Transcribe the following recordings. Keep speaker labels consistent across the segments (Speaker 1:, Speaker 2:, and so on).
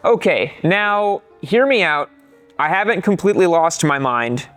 Speaker 1: Okay, now hear me out. I haven't completely lost my mind.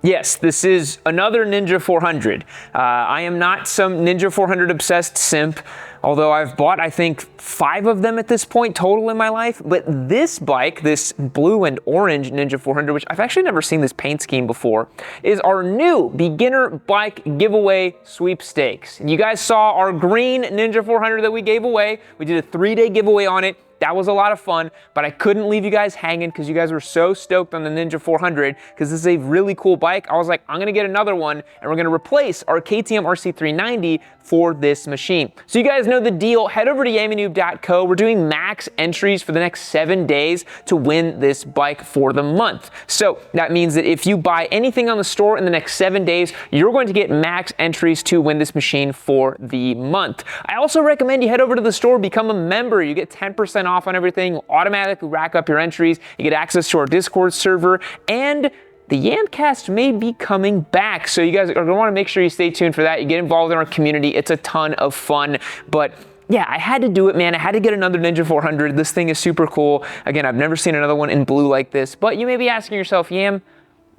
Speaker 1: Yes, this is another Ninja 400. I am not some Ninja 400 obsessed simp, although I've bought, I think, 5 of them at this point total in my life. But this bike, this blue and orange Ninja 400, which I've actually never seen this paint scheme before, is our new beginner bike giveaway sweepstakes. You guys saw our green Ninja 400 that we gave away. We did a 3-day giveaway on it. That was a lot of fun, but I couldn't leave you guys hanging because you guys were so stoked on the Ninja 400 because this is a really cool bike. I was like, I'm gonna get another one and we're gonna replace our KTM RC390 for this machine. So you guys know the deal. Head over to yamanoob.co. We're doing max entries for the next 7 days to win this bike for the month. So that means that if you buy anything on the store in the next 7 days, you're going to get max entries to win this machine for the month. I also recommend you head over to the store, become a member. You get 10% off on everything, automatically rack up your entries, you get access to our Discord server, and the Yamcast may be coming back. So you guys are gonna wanna make sure you stay tuned for that. You get involved in our community. It's a ton of fun, but yeah, I had to do it, man. I had to get another Ninja 400. This thing is super cool. Again, I've never seen another one in blue like this, but you may be asking yourself, Yam,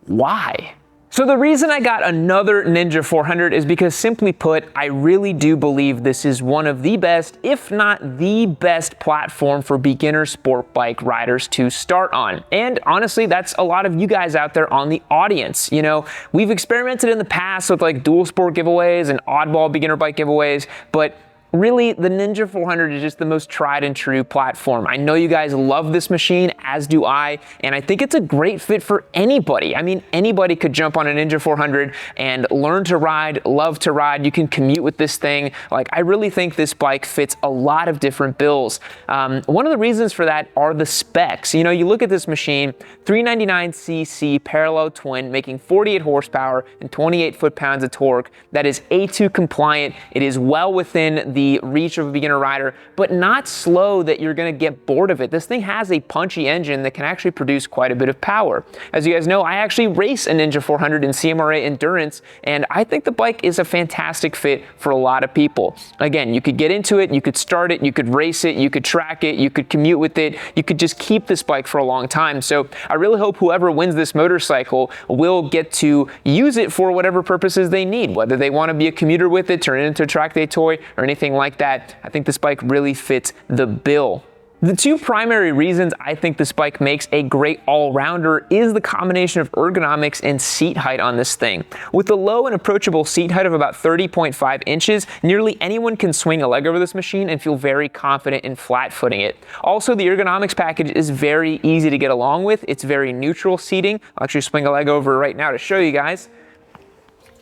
Speaker 1: why? So the reason I got another Ninja 400 is because, simply put, I really do believe this is one of the best, if not the best, platform for beginner sport bike riders to start on. And honestly, that's a lot of you guys out there on the audience. You know, we've experimented in the past with like dual sport giveaways and oddball beginner bike giveaways, but really, the Ninja 400 is just the most tried and true platform. I know you guys love this machine, as do I, and I think it's a great fit for anybody. I mean, anybody could jump on a Ninja 400 and learn to ride, love to ride. You can commute with this thing. Like, I really think this bike fits a lot of different bills. One of the reasons for that are the specs. You know, you look at this machine, 399cc parallel twin, making 48 horsepower and 28 foot-pounds of torque. That is A2 compliant. It is well within the reach of a beginner rider, but not slow that you're gonna get bored of it. This thing has a punchy engine that can actually produce quite a bit of power. As you guys know, I actually race a Ninja 400 in CMRA Endurance, and I think the bike is a fantastic fit for a lot of people. Again, you could get into it, you could start it, you could race it, you could track it, you could commute with it, you could just keep this bike for a long time. So I really hope whoever wins this motorcycle will get to use it for whatever purposes they need, whether they want to be a commuter with it, turn it into a track day toy, or anything like that. I think this bike really fits the bill. The two primary reasons I think this bike makes a great all-rounder is the combination of ergonomics and seat height on this thing. With the low and approachable seat height of about 30.5 inches, nearly anyone can swing a leg over this machine and feel very confident in flat-footing it. Also, the ergonomics package is very easy to get along with. It's very neutral seating. I'll actually swing a leg over right now to show you guys.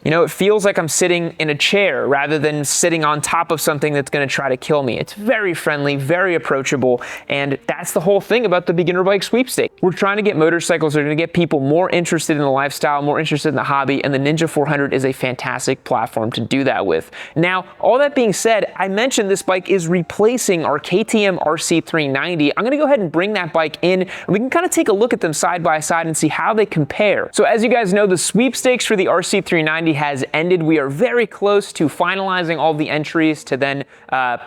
Speaker 1: You know, it feels like I'm sitting in a chair rather than sitting on top of something that's going to try to kill me. It's very friendly, very approachable, and that's the whole thing about the beginner bike sweepstakes. We're trying to get motorcycles that are going to get people more interested in the lifestyle, more interested in the hobby, and the Ninja 400 is a fantastic platform to do that with. Now, all that being said, I mentioned this bike is replacing our KTM RC390. I'm going to go ahead and bring that bike in, and we can kind of take a look at them side by side and see how they compare. So as you guys know, the sweepstakes for the RC390 has ended. We are very close to finalizing all the entries to then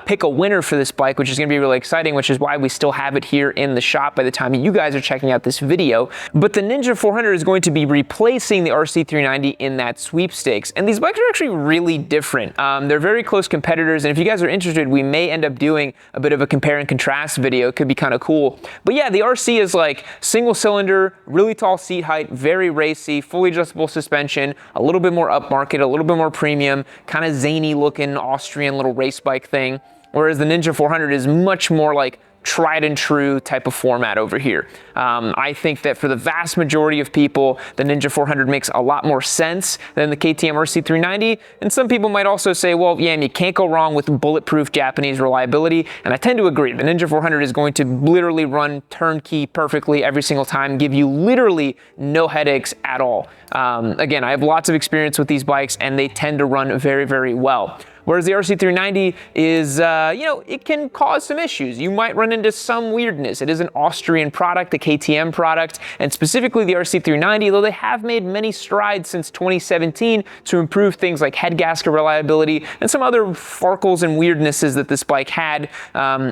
Speaker 1: pick a winner for this bike, which is going to be really exciting, which is why we still have it here in the shop by the time you guys are checking out this video. But the Ninja 400 is going to be replacing the RC390 in that sweepstakes. And these bikes are actually really different. They're very close competitors, and if you guys are interested, we may end up doing a bit of a compare and contrast video. It could be kind of cool. But yeah, the RC is like single cylinder, really tall seat height, very racy, fully adjustable suspension, a little bit more upmarket, a little bit more premium, kind of zany looking Austrian little race bike thing, whereas the Ninja 400 is much more like tried and true type of format over here. I think that for the vast majority of people, the Ninja 400 makes a lot more sense than the KTM RC390, and some people might also say, well, yeah, you can't go wrong with bulletproof Japanese reliability, and I tend to agree. The Ninja 400 is going to literally run turnkey perfectly every single time, give you literally no headaches at all. Again, I have lots of experience with these bikes, and they tend to run very, very well. Whereas the RC390 is, you know, it can cause some issues. You might run into some weirdness. It is an Austrian product, a KTM product, and specifically the RC390, though they have made many strides since 2017 to improve things like head gasket reliability and some other farkles and weirdnesses that this bike had.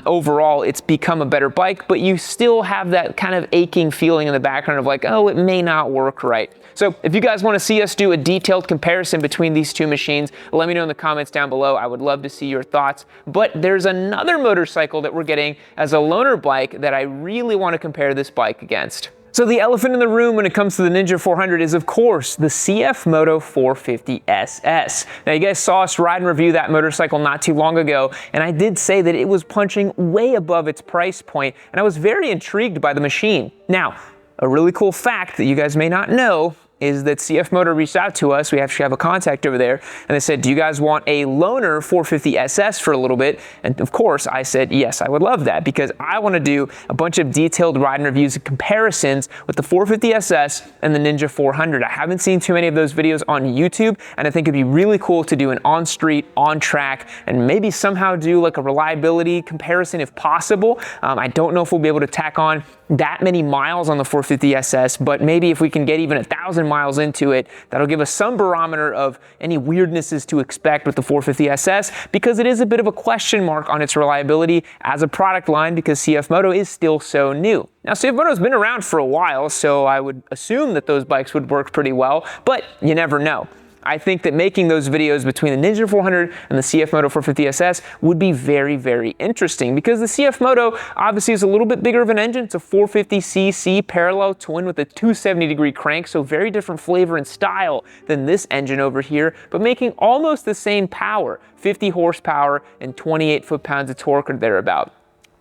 Speaker 1: Overall, it's become a better bike, but you still have that kind of aching feeling in the background of like, oh, it may not work right. So if you guys want to see us do a detailed comparison between these two machines, let me know in the comments down below. I would love to see your thoughts. But there's another motorcycle that we're getting as a loaner bike that I really want to compare this bike against. So the elephant in the room when it comes to the Ninja 400 is, of course, the CF Moto 450 SS. Now, you guys saw us ride and review that motorcycle not too long ago, and I did say that it was punching way above its price point, and I was very intrigued by the machine. Now, a really cool fact that you guys may not know is that CF Moto reached out to us. We actually have a contact over there, and they said, do you guys want a loaner 450 SS for a little bit? And of course, I said, yes, I would love that, because I want to do a bunch of detailed ride and reviews and comparisons with the 450 SS and the Ninja 400. I haven't seen too many of those videos on YouTube, and I think it'd be really cool to do an on-street, on-track, and maybe somehow do like a reliability comparison if possible. I don't know if we'll be able to tack on that many miles on the 450 SS, but maybe if we can get even 1,000 miles into it, that'll give us some barometer of any weirdnesses to expect with the 450 SS, because it is a bit of a question mark on its reliability as a product line because CF Moto is still so new. Now, CF Moto's been around for a while, so I would assume that those bikes would work pretty well, but you never know. I think that making those videos between the Ninja 400 and the CF Moto 450 SS would be very, very interesting, because the CF Moto obviously is a little bit bigger of an engine. It's a 450cc parallel twin with a 270-degree crank, so very different flavor and style than this engine over here, but making almost the same power, 50 horsepower and 28 foot-pounds of torque or thereabout.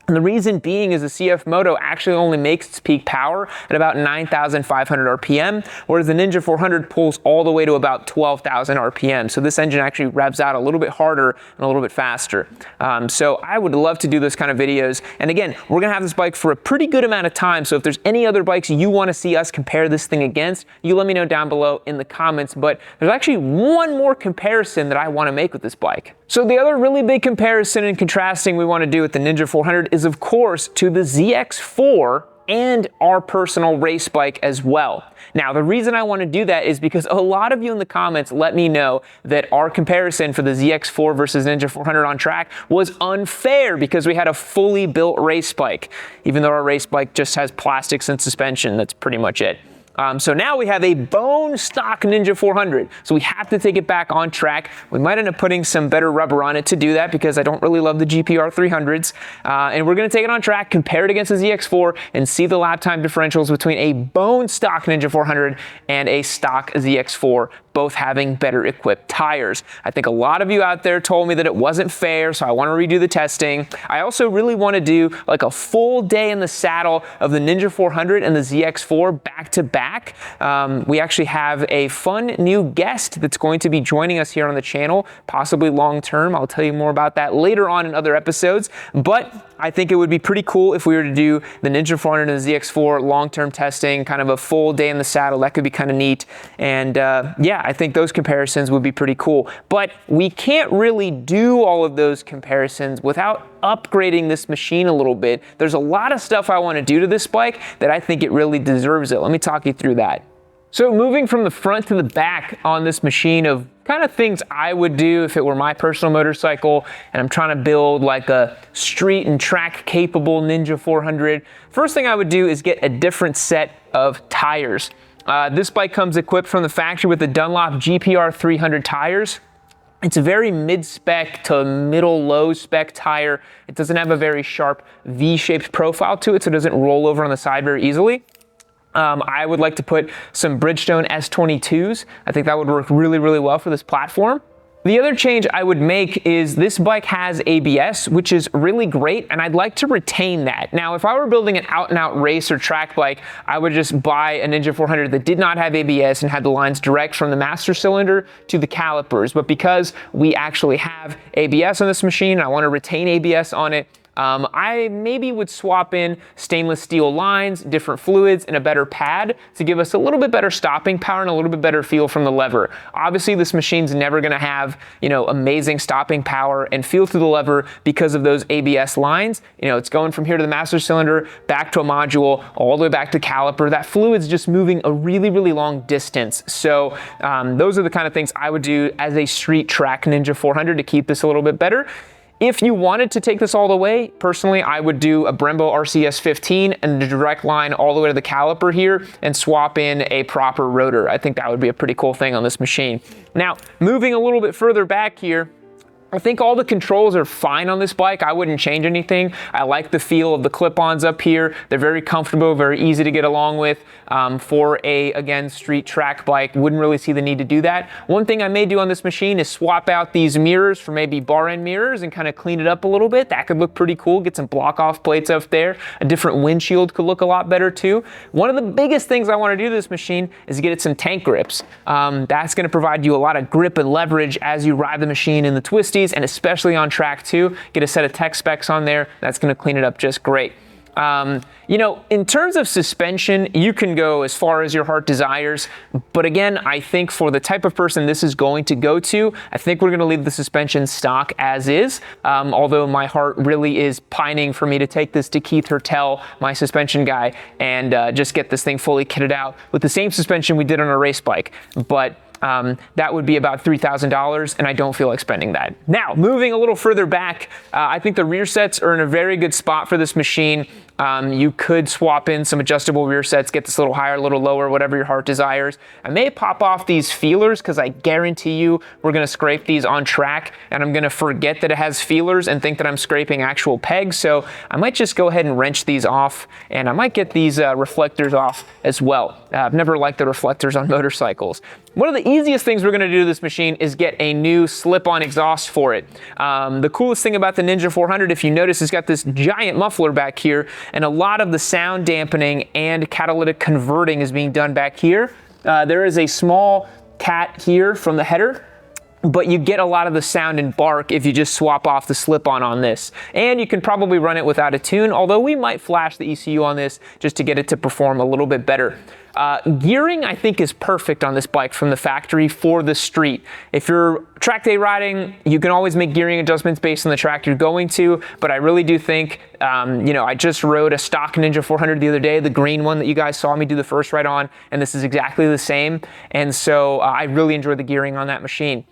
Speaker 1: And the reason being is the CF Moto actually only makes its peak power at about 9,500 RPM, whereas the Ninja 400 pulls all the way to about 12,000 RPM. So this engine actually revs out a little bit harder and a little bit faster. So I would love to do those kind of videos. And again, we're gonna have this bike for a pretty good amount of time. So if there's any other bikes you wanna see us compare this thing against, you let me know down below in the comments. But there's actually one more comparison that I wanna make with this bike. So the other really big comparison and contrasting we wanna do with the Ninja 400 is, of course, to the ZX4 and our personal race bike as well. Now, the reason I want to do that is because a lot of you in the comments let me know that our comparison for the ZX4 versus Ninja 400 on track was unfair because we had a fully built race bike, even though our race bike just has plastics and suspension. That's pretty much it. So now we have a bone stock Ninja 400. So we have to take it back on track. We might end up putting some better rubber on it to do that because I don't really love the GPR 300s. And we're going to take it on track, compare it against the ZX4, and see the lap time differentials between a bone stock Ninja 400 and a stock ZX4, both having better equipped tires. I think a lot of you out there told me that it wasn't fair, so I want to redo the testing. I also really want to do like a full day in the saddle of the Ninja 400 and the ZX4 back to back. We actually have a fun new guest that's going to be joining us here on the channel, possibly long term. I'll tell you more about that later on in other episodes, but I think it would be pretty cool if we were to do the Ninja 400 and the ZX4 long-term testing, kind of a full day in the saddle. That could be kind of neat. And yeah, I think those comparisons would be pretty cool. But we can't really do all of those comparisons without upgrading this machine a little bit. There's a lot of stuff I want to do to this bike that I think it really deserves it. Let me talk you through that. So moving from the front to the back on this machine of kind of things I would do if it were my personal motorcycle and I'm trying to build like a street and track capable Ninja 400, first thing I would do is get a different set of tires. This bike comes equipped from the factory with the Dunlop GPR 300 tires. It's a very mid-spec to middle-low spec tire. It doesn't have a very sharp V-shaped profile to it, so it doesn't roll over on the side very easily. I would like to put some Bridgestone S22s. I think that would work really, really well for this platform. The other change I would make is this bike has ABS, which is really great, and I'd like to retain that. Now, if I were building an out-and-out race or track bike, I would just buy a Ninja 400 that did not have ABS and had the lines direct from the master cylinder to the calipers. But because we actually have ABS on this machine, and I want to retain ABS on it, I maybe would swap in stainless steel lines, different fluids, and a better pad to give us a little bit better stopping power and a little bit better feel from the lever. Obviously, this machine's never going to have, amazing stopping power and feel through the lever because of those ABS lines. It's going from here to the master cylinder, back to a module, all the way back to caliper. That fluid's just moving a really, really long distance. So those are the kind of things I would do as a street track Ninja 400 to keep this a little bit better. If you wanted to take this all the way, personally, I would do a Brembo RCS 15 and a direct line all the way to the caliper here and swap in a proper rotor. I think that would be a pretty cool thing on this machine. Now, moving a little bit further back here, I think all the controls are fine on this bike. I wouldn't change anything. I like the feel of the clip-ons up here. They're very comfortable, very easy to get along with. For a, again, street track bike, wouldn't really see the need to do that. One thing I may do on this machine is swap out these mirrors for maybe bar end mirrors and kind of clean it up a little bit. That could look pretty cool. Get some block-off plates up there. A different windshield could look a lot better too. One of the biggest things I want to do to this machine is get it some tank grips. That's going to provide you a lot of grip and leverage as you ride the machine in the twisties, and especially on track 2. Get a set of tech specs on there. That's going to clean it up just great. In terms of suspension, you can go as far as your heart desires, but again, I think for the type of person this is going to go to, I think we're going to leave the suspension stock as is, although my heart really is pining for me to take this to Keith Hertel, my suspension guy, and just get this thing fully kitted out with the same suspension we did on a race bike. But that would be about $3,000, and I don't feel like spending that. Now, moving a little further back, I think the rear sets are in a very good spot for this machine. You could swap in some adjustable rear sets, get this a little higher, a little lower, whatever your heart desires. I may pop off these feelers because I guarantee you we're going to scrape these on track, and I'm going to forget that it has feelers and think that I'm scraping actual pegs. So I might just go ahead and wrench these off, and I might get these reflectors off as well. I've never liked the reflectors on motorcycles. One of the easiest things we're going to do to this machine is get a new slip-on exhaust for it. The coolest thing about the Ninja 400, if you notice, it's got this giant muffler back here, and a lot of the sound dampening and catalytic converting is being done back here. There is a small cat here from the header, but you get a lot of the sound and bark if you just swap off the slip-on on this. And you can probably run it without a tune, although we might flash the ECU on this just to get it to perform a little bit better. Gearing, I think, is perfect on this bike from the factory for the street. If you're track day riding, you can always make gearing adjustments based on the track you're going to, but I really do think, I just rode a stock Ninja 400 the other day, the green one that you guys saw me do the first ride on, and this is exactly the same. And so I really enjoy the gearing on that machine.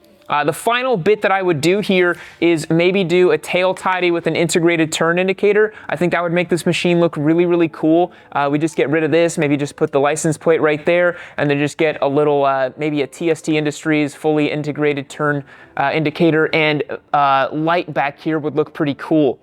Speaker 1: The final bit that I would do here is maybe do a tail tidy with an integrated turn indicator. I think that would make this machine look really, really cool. We just get rid of this, maybe just put the license plate right there, and then just get a little, maybe a TST Industries fully integrated turn indicator, and light back here would look pretty cool.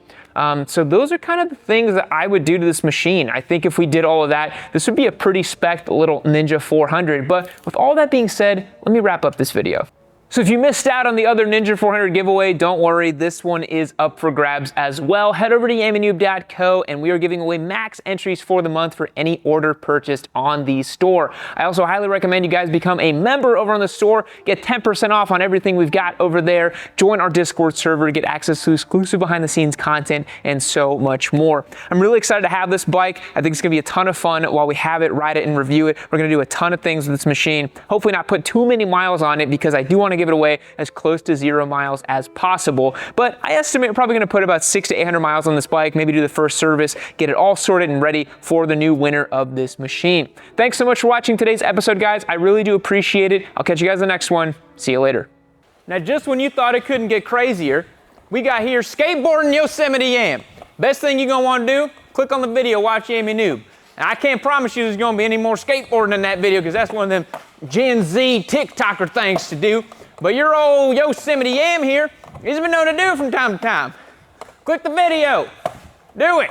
Speaker 1: So those are kind of the things that I would do to this machine. I think if we did all of that, this would be a pretty spec'd little Ninja 400. But with all that being said, let me wrap up this video. So if you missed out on the other Ninja 400 giveaway, don't worry, this one is up for grabs as well. Head over to yamanoob.co, and we are giving away max entries for the month for any order purchased on the store. I also highly recommend you guys become a member over on the store, get 10% off on everything we've got over there, join our Discord server to get access to exclusive behind the scenes content, and so much more. I'm really excited to have this bike. I think it's gonna be a ton of fun while we have it, ride it, and review it. We're gonna do a ton of things with this machine. Hopefully not put too many miles on it, because I do want to give it away as close to 0 miles as possible. But I estimate we're probably going to put about 600 to 800 miles on this bike, maybe do the first service, get it all sorted and ready for the new winner of this machine. Thanks so much for watching today's episode, guys. I really do appreciate it. I'll catch you guys in the next one. See you later. Now, just when you thought it couldn't get crazier, we got here skateboarding Yosemite Yam. Best thing you're going to want to do, click on the video, watch Yammy Noob. Now, I can't promise you there's going to be any more skateboarding in that video, because that's one of them Gen Z TikToker things to do. But your old Yosemite Yam here, he's been known to do it from time to time. Click the video. Do it.